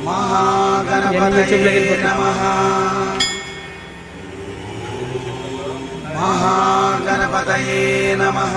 महागणपतये नमः। महागणपतये नमः।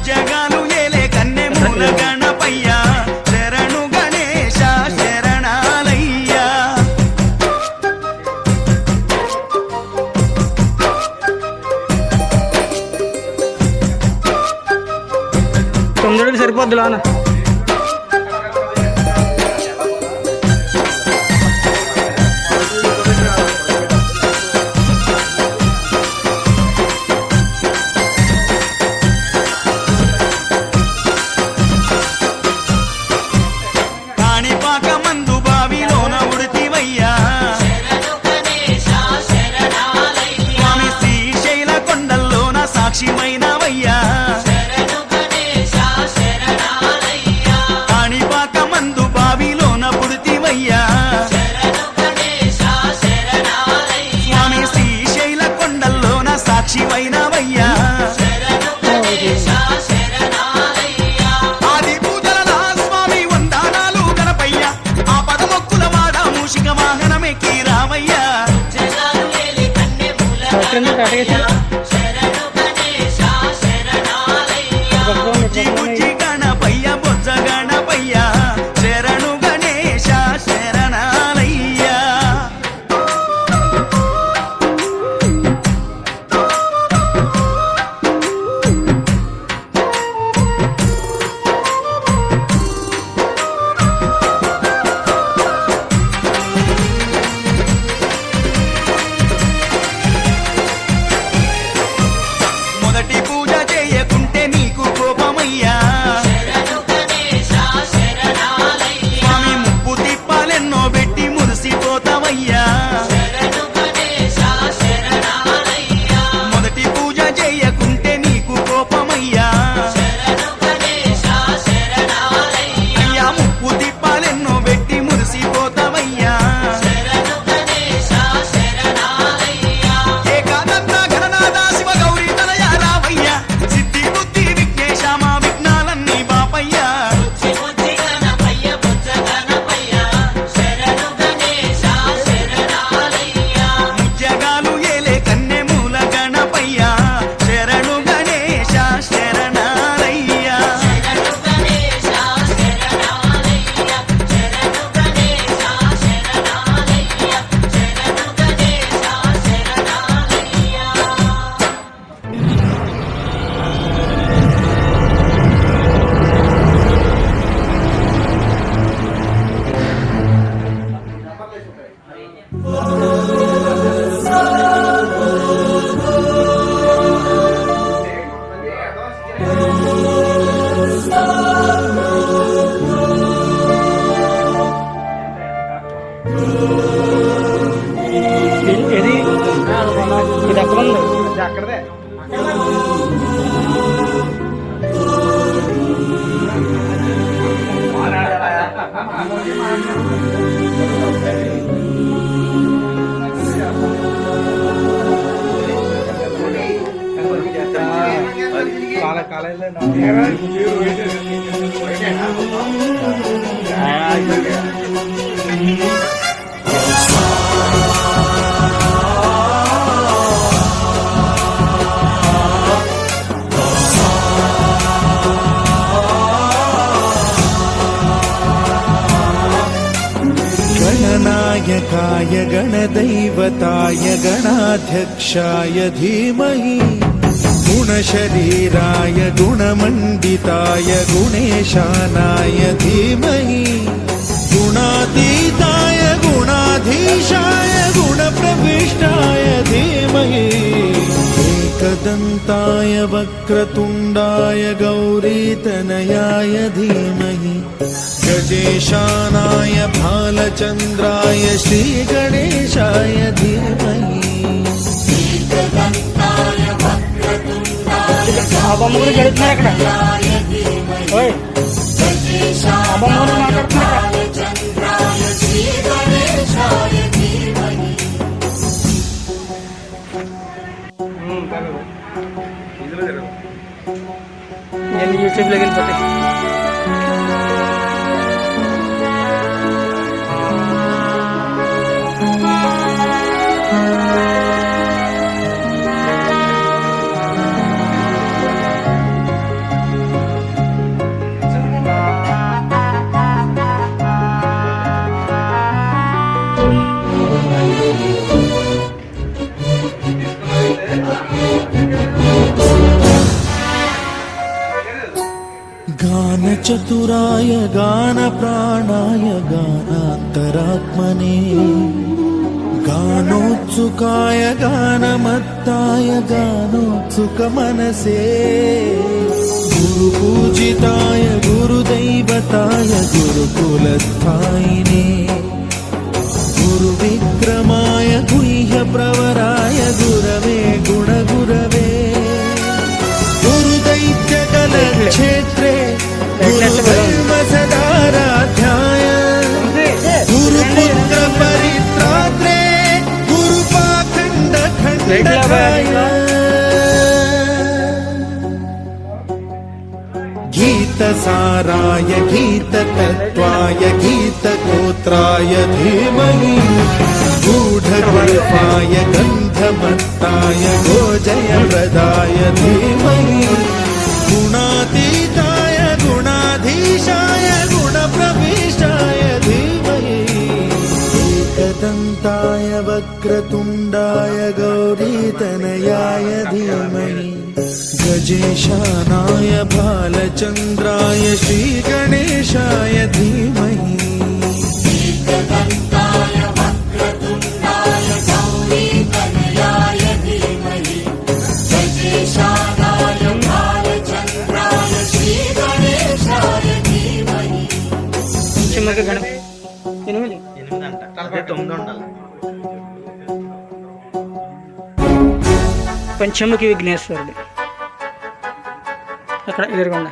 జగాలు ఏలే కన్నె మూల గణపయ్య శరణు గణేశ శరణాలయ్యా. తొందరగా సరిపోద్దు లానా. ఆది పూజల స్వామి వందనాలు గణపయ్య ఆ పదమొక్కుల వాడ మూషిక వాహనమెక్కి రామయ్య. బుజ్జి బుజ్జి గణపయ్య బొజ్జ గణపయ్య శరణు గణేశ శరణాలయ్యా. गणनायकाय गणदैवताय गणाध्यक्षाय धीमहि गुणशरीराय गुणमण्डिताय गुणेशानाय धीमहि गुणातीताय गुणाधीशाय गुणप्रविष्टाय धीमहि एकदन्ताय वक्रतुण्डाय गौरीतनयाय धीमहि गजेशानाय भालचन्द्राय श्रीगणेशाय धीमहि అమ్మమ్మగురు జరుగుతున్నారు ఇక్కడ ఓయ్ అమ్మమ్మగురు మాట్లాడుతున్నారు నేను యూట్యూబ్లోకి వెళ్ళిపోతాయి गानचतुराय गानप्राणाय गानान्तरात्मने गानोत्सुकाय गानमत्ताय गानोत्सुकमनसे गुरुपूजिताय गुरुदैवताय गुरुकुलस्थायिने गुरुविक्रमाय गुह्यप्रवराय गुरवे गुणगुरवे गुरुदैत्यकलक्षेत्रे गुरुदैवसदाराध्याय गुरुपुत्र परित्रात्रे गुरुपाखण्डखण्डकाय गीतसाराय गीततत्त्वाय गीतगोत्राय धीमहि गूढगुल्फाय गन्धमत्ताय गोजयप्रदाय धीमहि गुणातीताय गुणाधीशाय गुणप्रविष्टाय धीमहि एकदन्ताय वक्रतुण्डाय गौरीतनयाय धीमहि गजेशानाय भालचन्द्राय श्रीगणेशाय धीमहि చిమ్మకి గణం 8 అంట అదే 9 ఉండాలి పంచముఖి విఘ్నేశ్వరుడు అక్కడ ఎదురుకుండా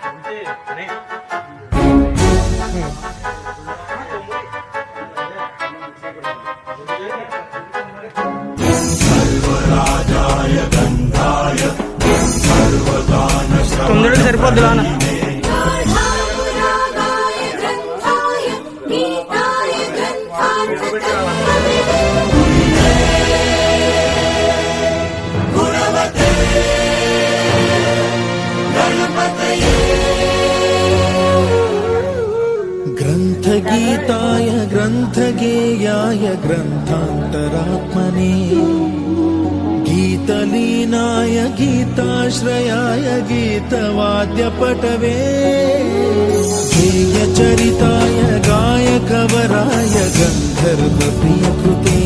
తొందరగా సరిపోద్దు లాన ग्रन्थगीताय ग्रन्थगेयाय ग्रन्थान्तरात्मने गीतलीनाय गीताश्रयाय गीतवाद्यपटवे गेयचरिताय गायकवराय गन्धर्वप्रियकृते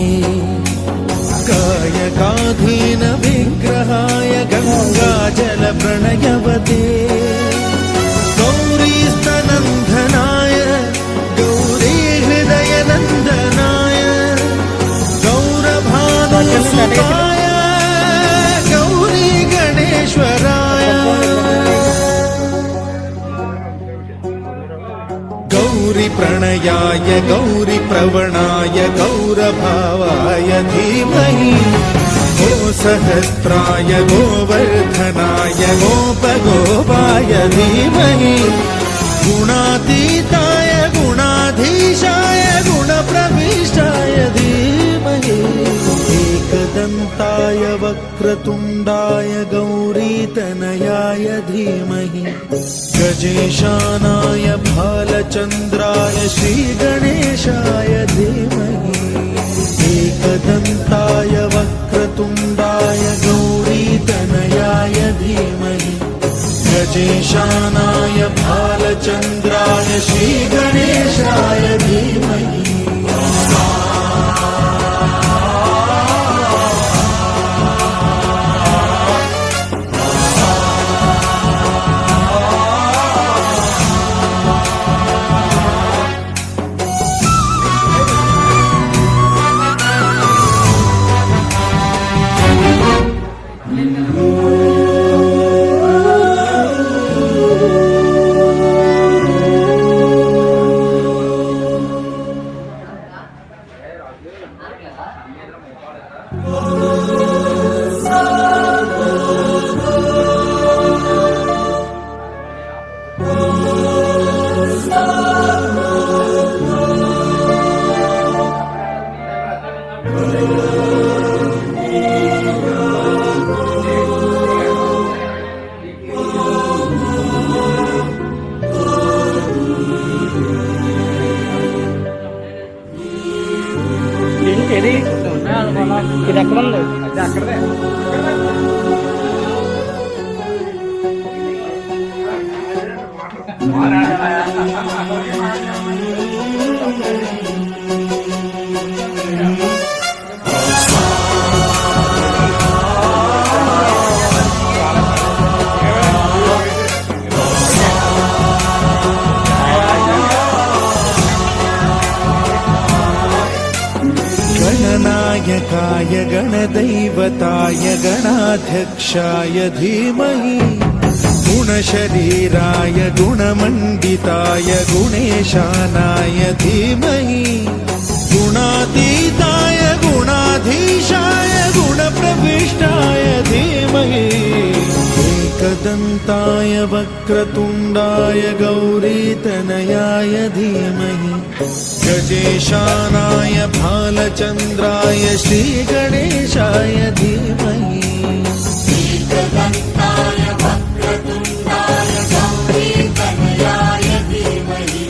गायकाधीन विग्रहाय गङ्गाजलप्रणयवते गौरीस्तनन्दनाय गौरी हृदयनन्दनाय गौरभानुसुताय गौरी गणेश्वराय गौरी प्रणयाय गौरी प्रवणाय गौरभावाय धीमहि गोसहस्राय गोवर्धनाय गोपगोपाय धीमहि गुणातीताय गुणाधीशाय गुणप्रविष्टाय धीमहि एकदन्ताय वक्रतुण्डाय गौरीतनयाय धीमहि गजेशानाय भालचन्द्राय श्रीगणेशाय धीमहि एकदन्ताय वक्रतुण्डाय गौरीतनयाय धीमहि गजेशानाय भालचन्द्राय श्रीगणेशाय धीमहि ఇది ఎక్కడ ఉంది? అక్కడే गणनायकाय गणदैवताय गणाध्यक्षाय धीमहि गुणशरीराय गुणमण्डिताय गुणेशानाय धीमहि गुणातीताय गुणाधीशाय गुणप्रविष्टाय धीमहि एकदन्ताय वक्रतुण्डाय गौरीतनयाय धीमहि गजेशानाय भालचन्द्राय श्रीगणेशाय धीमहि एकदन्ताय वक्रतुण्डाय गौरीतनयाय धीमहि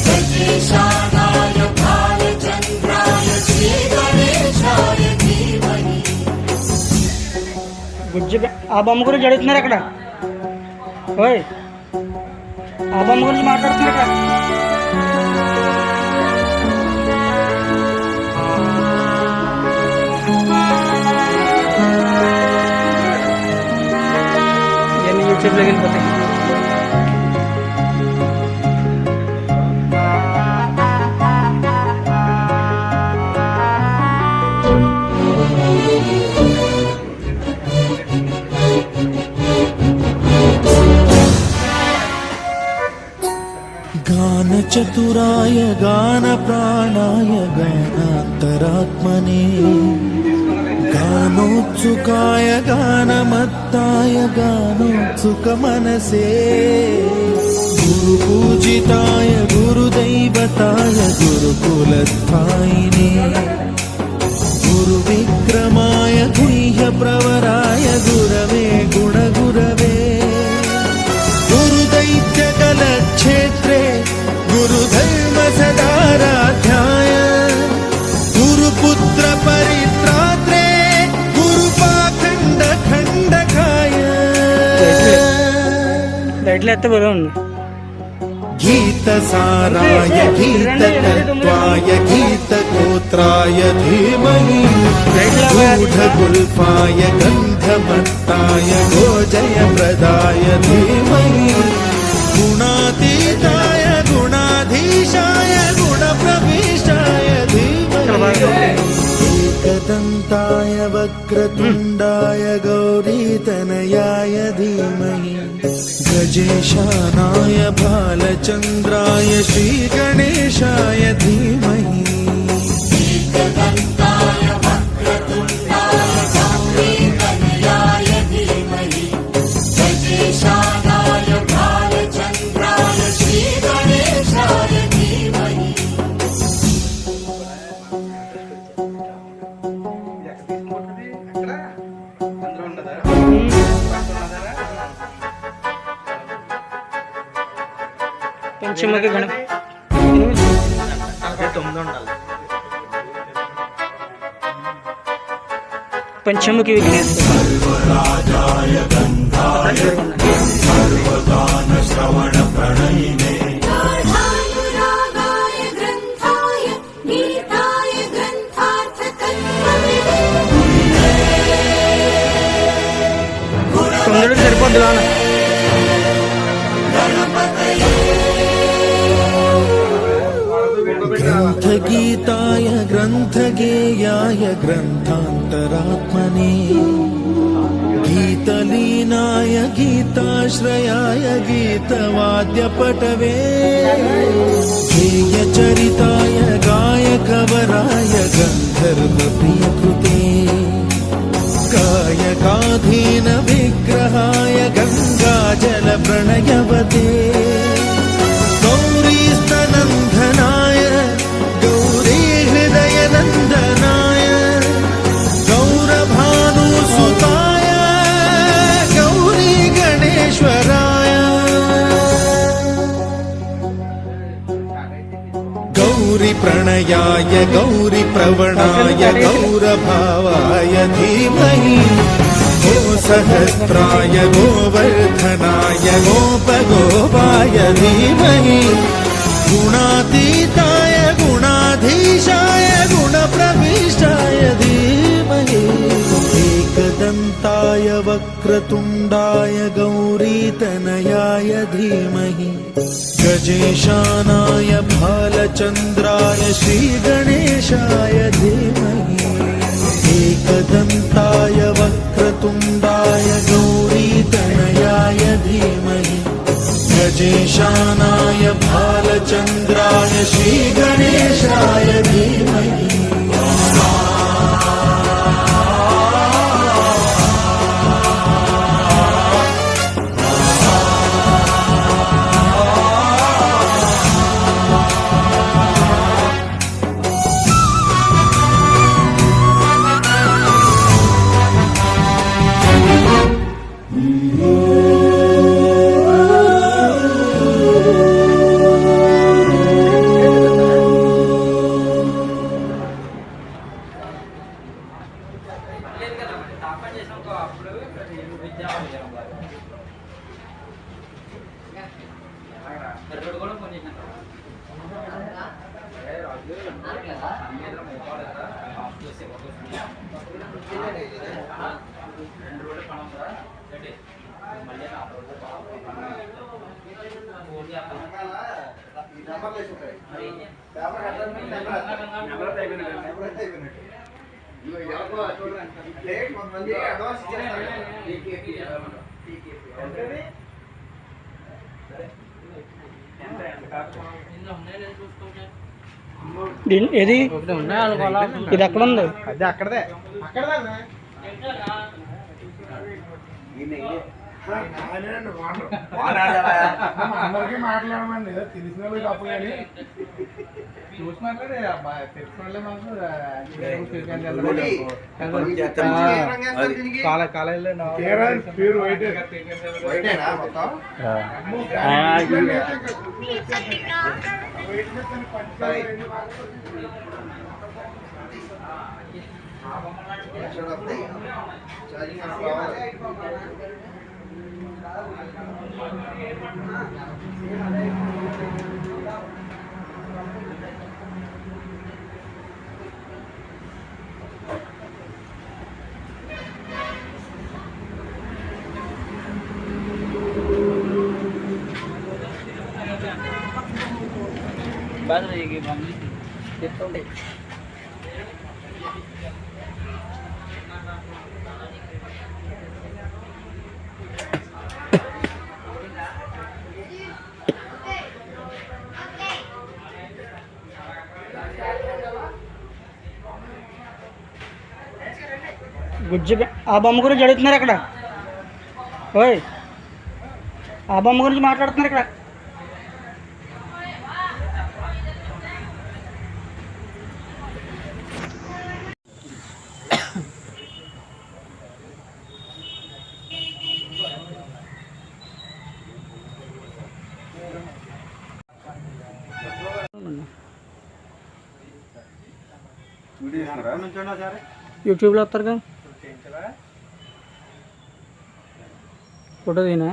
गजेशानाय भालचन्द्राय श्रीगणेशाय धीमहि గుజ్జు ఆ బొమ్మ గురించి అడుగుతున్నారు అక్కడ. ఓయ్ ఆ బొమ్మ గురించి మాట్లాడుతున్నారు అక్కడ. ఇవన్నీ యూట్యూబ్లోకి వెళ్ళిపోతాయి. गानचतुराय गानप्राणाय गानान्तरात्मने गानोत्सुकाय गानमत्ताय गानोत्सुकमनसे गुरुपूजिताय गुरुदैवताय गुरुकुलस्थायिने गुरुविक्रमाय गुह्यप्रवराय गुरवे गुणगुरवे गुरुदैत्यकलक्षेत्रे गुरुधर्म सदाराध्याय गुरुपुत्र परित्रात्रे गुरुपाखण्ड खण्डकाय లైట్లు ఎత్తే బలం ఉంది. गीतसाराय गीततत्त्वाय गीतगोत्राय धीमहि गूढगुल्फाय गन्धमत्ताय गोजयप्रदाय धीमहि गुणातीताय गुणाधीशाय गुणप्रविष्टाय धीमहि एकदन्ताय वक्रतुण्डाय गौरीतनयाय धीमहि गजेशानाय भालचन्द्राय श्रीगणेशाय धीमहि एकदन्ताय वक्रतुण्डाय गौरीतनयाय పంచముఖి గణ తలకాయ 9 ఉండాలి. పంచముఖి విఘ్నేశ్వర गाढानुरागाय ग्रन्थाय गीताय ग्रन्थार्थतत्त्वविदे 9 సరిపోద్దు నాన్న. ग्रन्थगीताय ग्रन्थगेयाय ग्रन्थान्तरात्मने गीतलीनाय गीताश्रयाय गीतवाद्यपटवे गेयचरिताय गायकवराय गन्धर्वप्रियकृते कायकाधीन विग्रहाय गङ्गाजलप्रणयवते गौरीस्तनन्दनाय गौरीहृदयनन्दनाय गौरभानुसुताय गौरी गणेश्वराय गौरीप्रणयाय गौरीप्रवणाय गौरभावाय धीमहि गोसहस्राय गोवर्धनाय गोपगोपाय धीमहि गुणातीताय गुणाधीशाय गुणप्रविष्टाय धीमहि एकदन्ताय वक्रतुण्डाय गौरीतनयाय धीमहि गजेशानाय भालचन्द्राय श्रीगणेशाय धीमहि एकदन्ताय वक्रतुण्डाय गौरीतनयाय धीमहि गजेशानाय भालचन्द्राय श्रीगणेशाय धीमहि ఏది ఇది ఎక్కడ ఉంది? అది అక్కడదే అందరికీ మాట్లాడమండి తెలిసిన వాళ్ళు తప్పు కానీ చూసి మాట్లాడే తెలిసిన వాళ్ళే మాకు కాలేజీలో ప్యూర్ వైట్ చెప్తుండే గుజ్జుగా ఆ బొమ్మ గురించి అడుగుతున్నారు అక్కడ. ఓయ్ ఆ బొమ్మ గురించి మాట్లాడుతున్నారు ఇక్కడ. యూట్యూబ్లో వస్తారుగా ఫోటో తీనా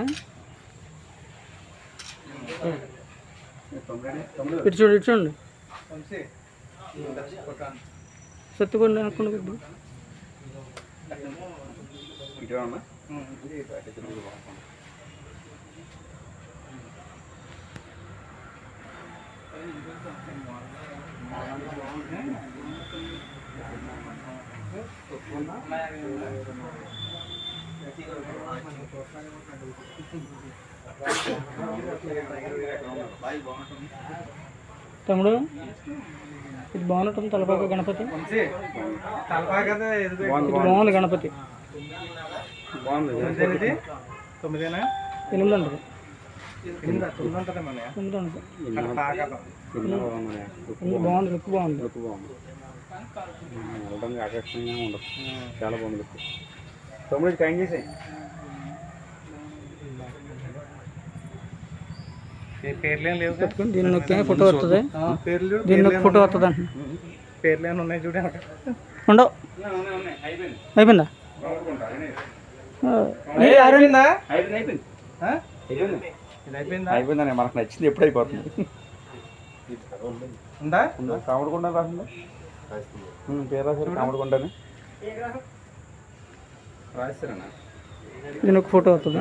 ఇటు చూడండి సత్తుకోండి అనుకోండి తమ్ముడు ఇది బాగున్నట్టుంది తలపాక గణపతి ఇది బాగుంది గణపతి 8 ఉంటుంది 9 బాగుంది లుక్ బాగుంది ఆకర్షణీయంగా ఉండదు చాలా బాగుంది లుక్ తమ్ముడు టైం చేసాయి దీన్ని నొక్కే ఫోటో వస్తుంది దీన్ని నొక్కి ఫోటో వస్తుంది అంట పేర్లు ఏమైనా ఉన్నాయి చూడండి ఉండవు అయిపోయిందా అయిపోయిందా మనకు నచ్చింది ఎప్పుడు అయిపోతుంది ఉందా కామడుకుంటా రాసిందా పేరు రాశారు కామడుకుంటానే రాస్తారన్నా దీని ఒక ఫోటో వస్తుంది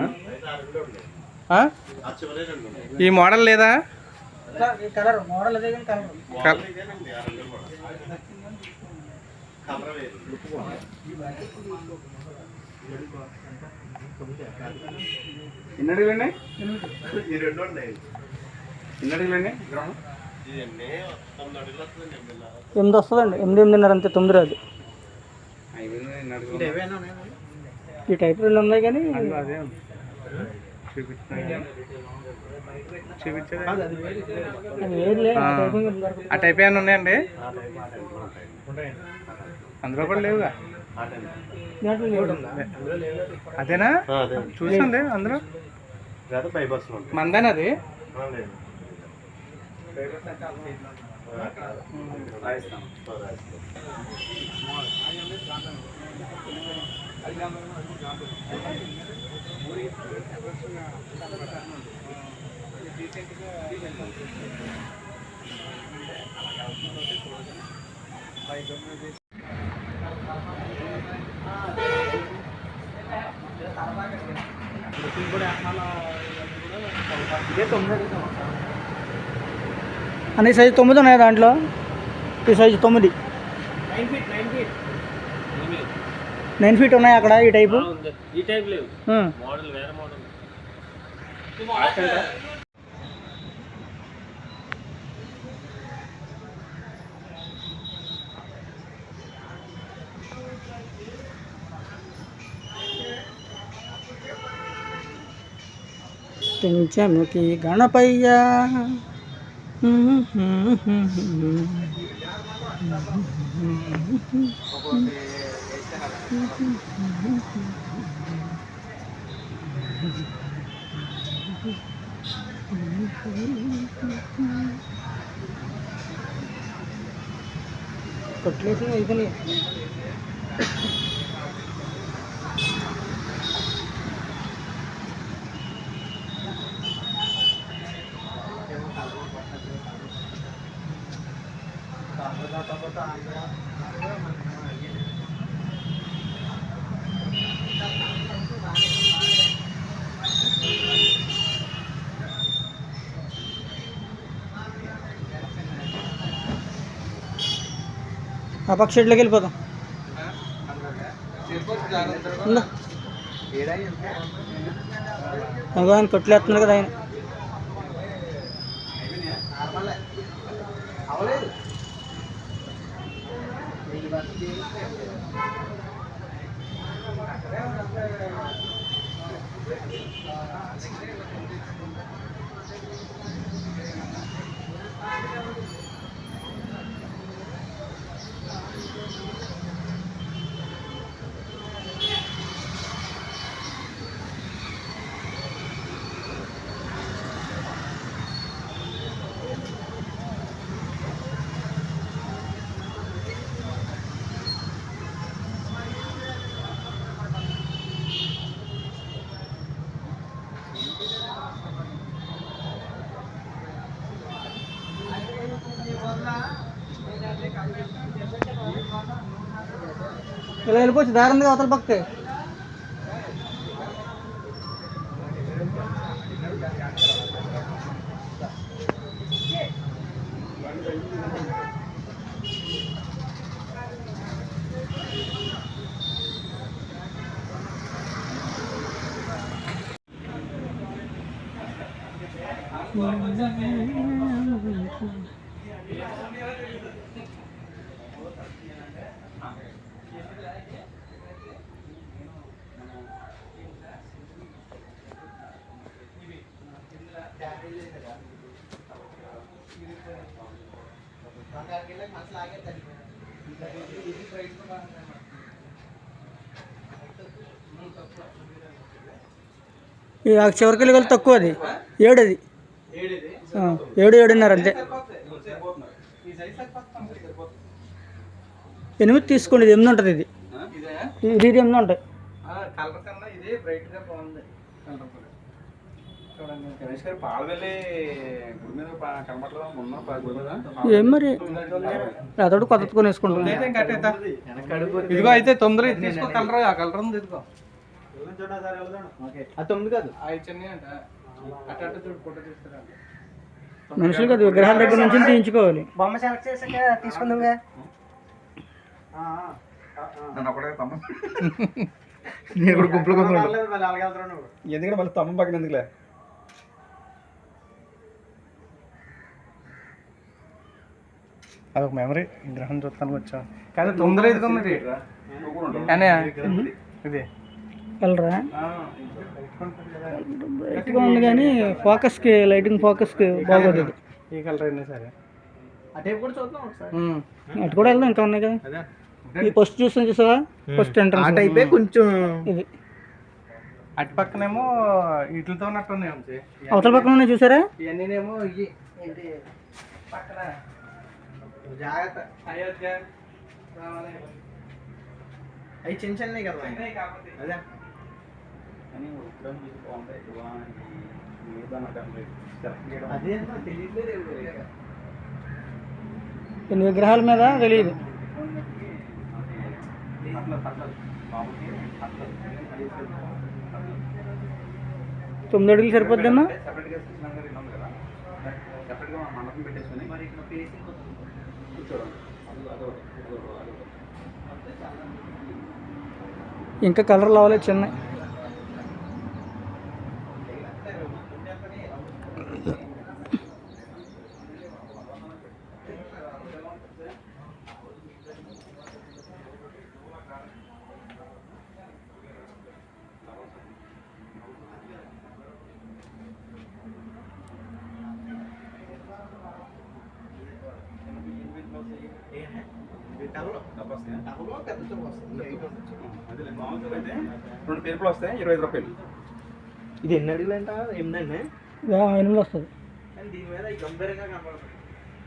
ఈ మోడల్ లేదా కలర్ మోడల్ అదే కలర్ ఎన్ని అడుగులండి ఎన్ని అడుగులండి 8 వస్తుందండి 8.5 అంతే 9 రాదు ఈ టైప్ 2 ఉన్నాయి కానీ ఆ టైప్ ఏమైనా ఉన్నాయండి అందులో కూడా లేవుగా అదేనా చూసండి అందులో మందేనా అది అన్ని సైజు 9 ఉన్నాయి దాంట్లో ఈ సైజు 9 9 ఫీట్ ఉన్నాయి అక్కడ ఈ టైపు ఈ టైప్ లేవు మోడల్ వేరే మోడల్ పెంచముకి గణపయ్య కట్లేసి అయిపోయినాయి ఆ పక్క షెడ్లోకి వెళ్ళిపోతాం అగో ఆయన కట్లేస్తున్నారు కదా ఆయన ఇలా వెళ్ళిపోవచ్చు, దారి ఉంది అవతల పక్కకి. చివరికి వెళ్ళి తక్కువ, అది 7, అది 7:30 అంతే. 8 తీసుకోండి, ఇది 8 ఉంటుంది. ఇది 8 ఉంటుంది. ఏం మరి అతడు కొత్త కొని వేసుకుంటున్నాను. ఇదిగో అయితే 9 తీసుకో, కలర్ ఆ కలర్ ఉంది ఇదిగో. అది 9 కాదు, మనుషులు కదా, విగ్రహాల దగ్గర నుంచి తీయించుకోవాలి. బొమ్మ సెలెక్ట్ చేసాక తీసుకుందాంగా. నేను కూడా గుంపులు ఎందుకంటే మళ్ళీ తమ్మ పక్కన ఎందుకులే. అదొక మెమరీ, గ్రహం చూస్తానికి వచ్చాం కానీ 9 ఇది ఇది కలరా బ్రైట్గా ఉంది కానీ ఫోకస్కి, లైటింగ్ ఫోకస్కి బాగోదు. ఈ కలర్ అయినా సరే అటు కూడా చూద్దాం ఒకసారి. అటు కూడా వెళ్దాం, ఇంకా ఉన్నాయి కదా. ఈ ఫస్ట్ చూస్తాను, చూసావా ఫస్ట్ ఎంట్రన్స్ అటు అయిపోయి కొంచెం ఇది. అటు పక్కనేమో వీటితో ఉన్నట్టున్నాయి, అవతల పక్కన ఉన్నాయి చూసారా. ఇవన్నీనేమో ఇవి ఏంటి పక్కన జాగ్రత్త అయోధ్య అవి చిన్న చిన్నవి కదా. అదే కొన్ని విగ్రహాల మీద తెలియదు. తొమ్మిది అడుగులు సరిపోద్దమ్మా. ఇంకా కలర్ రావాలి చిన్న. రెండు పేర్లు వస్తాయి, 25 రూపాయలు. ఇది ఎన్ని అడుగులు అంట? 8 వస్తుంది. దీని మీద గంభీరంగా కనబడుతుంది.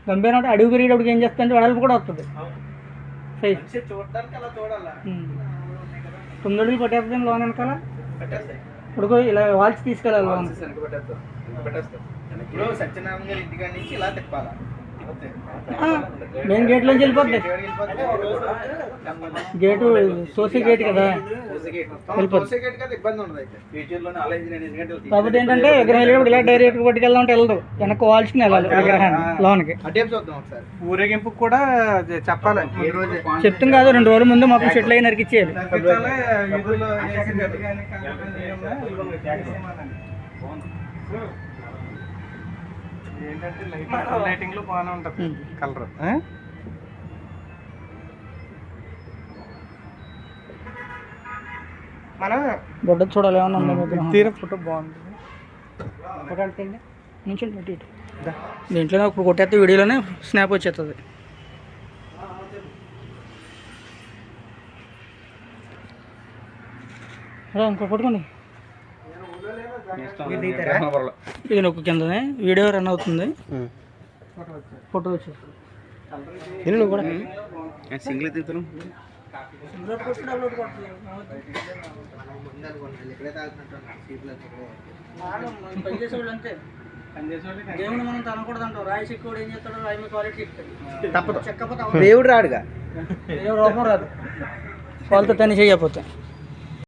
గంభీరం అంటే అడుగు పెరిగేటప్పుడు ఏం చేస్తుందంటే వెడల్పు కూడా వస్తుంది. చూడడానికి అలా చూడాలా. 9 అడుగులు పట్టేస్తుంది లోన్ వెనకాల. పెట్టేస్తాయి ఇప్పుడు ఇలా వాల్చి తీసుకెళ్ళాలి లోన్. ఇప్పుడు సత్యనారాయణ గారి ఇంటికాడ నుంచి ఇలా తిప్పాలా. మెయిన్ గేట్ లోంచి వెళ్ళిపోద్ది. గేటు సోసీ గేట్ కదా, వెళ్ళిపోద్ది. కాకపోతే ఏంటంటే విగ్రహం ఇలా డైరెక్ట్ పట్టుకెళ్దాం అంటే వెళ్ళదు, వెనక్కి వాల్చుకుని వెళ్ళాలి విగ్రహాన్ని లోనికి. ఊరేగింపు కూడా చెప్పాలి. చెప్తాం కాదు, 2 రోజుల ముందు మాకు చెట్లు అయి నరికిచ్చేయాలి. ఏంటంటే లైటింగ్ లో బాగానే ఉంటుంది కలర్. మన బొడ్డ చూడాలి ఏమన్నా ఉందా విగ్రహం. తీర ఫోటో బాగుంది. ఫోటో అంటే నుంచి అటు ఇటు దీంట్లోనే ఇప్పుడు కొట్టేస్తే వీడియోలోనే స్నాప్ వచ్చేస్తుంది. ఇంకో పట్టుకోండి. ఇది నొక్కు కిందనే వీడియో రన్ అవుతుంది. ఫోటో వచ్చేస్తుంది. నువ్వు కూడా సింగిల్ తీస్తాను. దేవుడు మనం తనకూడదు అంటాం. రాయి చెక్కుడు ఏం చేస్తాడు, రాయి మీద క్వాలిటీ ఇస్తాడు. తప్పదు, చెక్కపోతే దేవుడు రాడుగా, దేవుడు రూపం రాదు. వాళ్ళతో తని చేయకపోతే